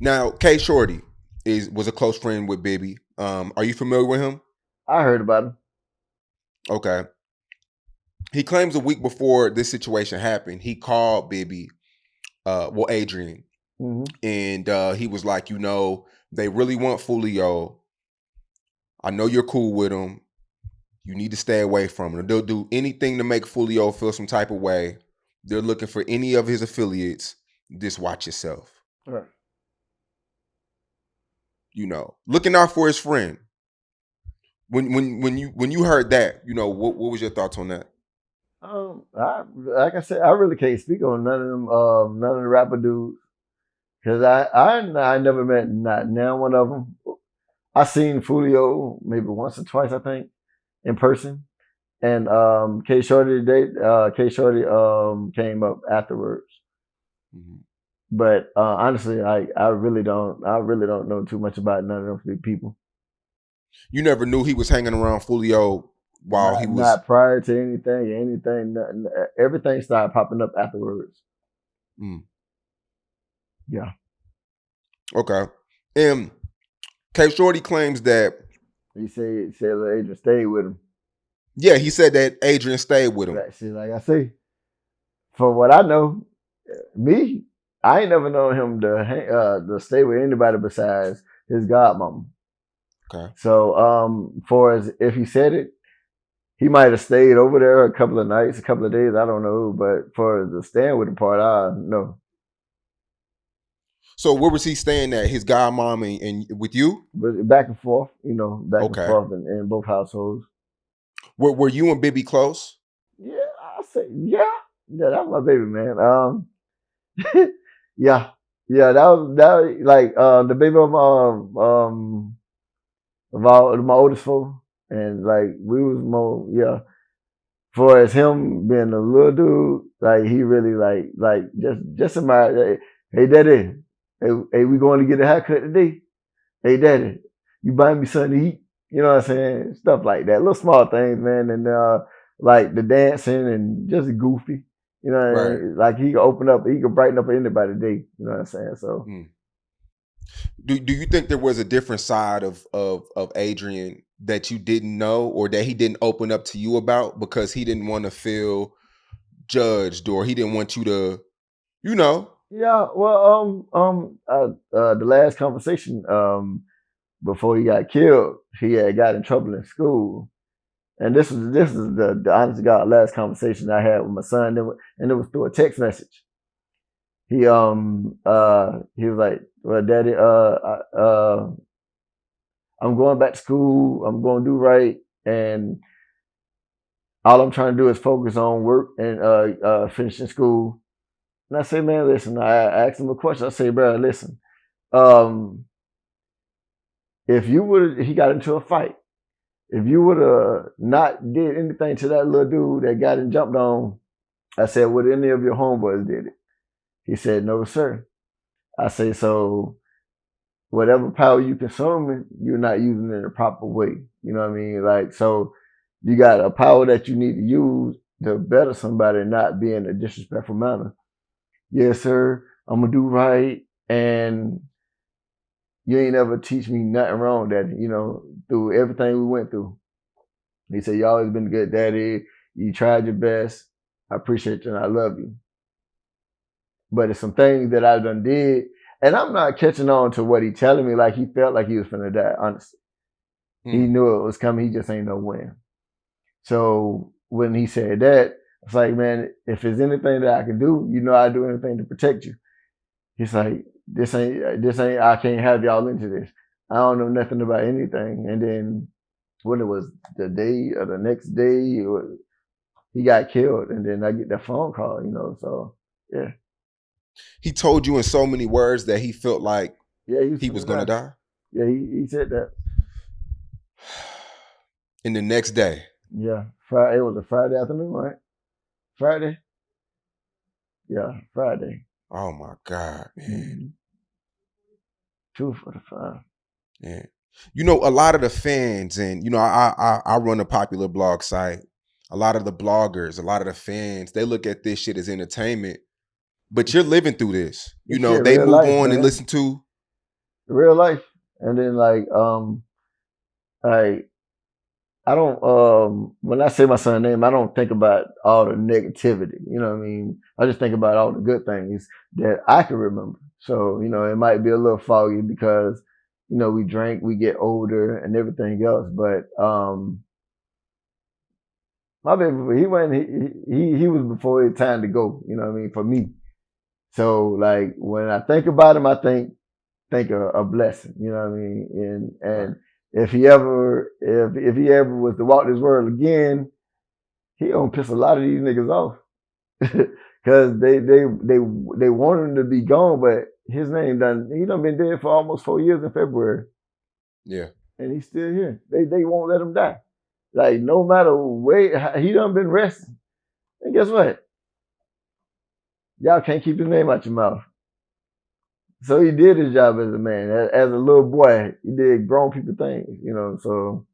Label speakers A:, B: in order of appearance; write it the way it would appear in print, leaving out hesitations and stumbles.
A: Now, Kshordy was a close friend with Bibby. Are you familiar with him?
B: I heard about him.
A: Okay. He claims a week before this situation happened, he called Bibby, Adrian,
B: Hmm.
A: and he was like, they really want Foolio. I know you're cool with him. You need to stay away from him. They'll do anything to make Foolio feel some type of way. They're looking for any of his affiliates. Just watch yourself.
B: Right.
A: Looking out for his friend. When you heard that, what was your thoughts on that?
B: Like I said, I really can't speak on none of them, none of the rapper dudes, because I never met not now one of them. I seen Foolio maybe once or twice, I think, in person, and K Shorty came up afterwards.
A: Mm-hmm.
B: But honestly, I really don't know too much about none of those people.
A: You never knew he was hanging around Foolio while he was.
B: Not prior to anything, nothing, everything started popping up afterwards.
A: Mm,
B: Yeah.
A: okay. And Kshordy claims that.
B: He said the agent stayed with him.
A: Yeah, he said that Adrian stayed with him.
B: Like, see, like I say, for what I know, me, I ain't never known him to stay with anybody besides his godmama.
A: Okay.
B: So, for as if he said it, he might have stayed over there a couple of nights, a couple of days. I don't know, but for the staying with the part, I know.
A: So where was he staying at? His godmom and with you?
B: But back and forth, back and
A: Okay.
B: forth in both households.
A: Were you and Bibby close?
B: Yeah, I say yeah. That's my baby, man. Yeah, yeah. That was like the baby of all my oldest four, and like we was more yeah. For as him being a little dude, like he really like just somebody. Hey, daddy, hey, we going to get a haircut today? Hey, daddy, you buying me something to eat? You know what I'm saying? Stuff like that, little small things, man, and like the dancing and just goofy. You know, what I
A: Right.
B: mean? Like he can open up, he can brighten up anybody's day. You know what I'm saying? So
A: Mm. Do you think there was a different side of Adrian that you didn't know or that he didn't open up to you about because he didn't want to feel judged or he didn't want you to, you know?
B: yeah, well, the last conversation, before he got killed, he had got in trouble in school. And this is the honest to God last conversation I had with my son, and it was through a text message. He was like, "Well, Daddy, I'm going back to school. I'm going to do right, and all I'm trying to do is focus on work and finishing school." And I say, "Man, listen." I asked him a question. I say, "Bro, listen. Um, if you would, he got into a fight. If you would have not did anything to that little dude that got him jumped on, I said, would any of your homeboys did it?" He said, "No, sir." I say, "So whatever power you consuming, you're not using it in a proper way." You know what I mean? Like, so you got a power that you need to use to better somebody, not be in a disrespectful manner. "Yes, sir. I'm gonna do right, and you ain't ever teach me nothing wrong, Daddy. Through everything we went through." He said, "You always been a good daddy. You tried your best. I appreciate you and I love you. But it's some things that I done did, and I'm not catching on to what he telling me. Like he felt like he was finna die. Honestly, he
A: Hmm.
B: knew it was coming. He just ain't know when." So when he said that, it's like, man, if there's anything that I can do, I do anything to protect you. He's like, this ain't. I can't have y'all into this. I don't know nothing about anything. And then when it was the day or the next day, he got killed, and then I get that phone call. So yeah,
A: He told you in so many words that he felt like
B: yeah, he was
A: he was
B: finna
A: gonna
B: die.
A: die.
B: Yeah, he said that.
A: And the next day.
B: Yeah, Friday. It was a Friday afternoon, right? Friday. Yeah, Friday.
A: Oh my God, man.
B: Mm-hmm. 2:45.
A: Yeah. A lot of the fans, and I run a popular blog site. A lot of the bloggers, a lot of the fans, they look at this shit as entertainment. But you're living through this.
B: This shit
A: They
B: real
A: move
B: life,
A: on and
B: man.
A: listen to.
B: real life. And then like I don't when I say my son's name, I don't think about all the negativity. You know what I mean? I just think about all the good things that I can remember. So, it might be a little foggy because, we drink, we get older and everything else. But my baby, he went he was before his time to go, you know what I mean, for me. So like when I think about him, I think a blessing, you know what I mean?
A: Right.
B: And if he ever was to walk this world again, he gonna piss a lot of these niggas off because they want him to be gone, but his name done he done been dead for almost 4 years in February,
A: Yeah.
B: and he's still here. They won't let him die. Like no matter where he done been resting, and guess what? Y'all can't keep his name out your mouth. So he did his job as a man. As a little boy, he did grown people things, So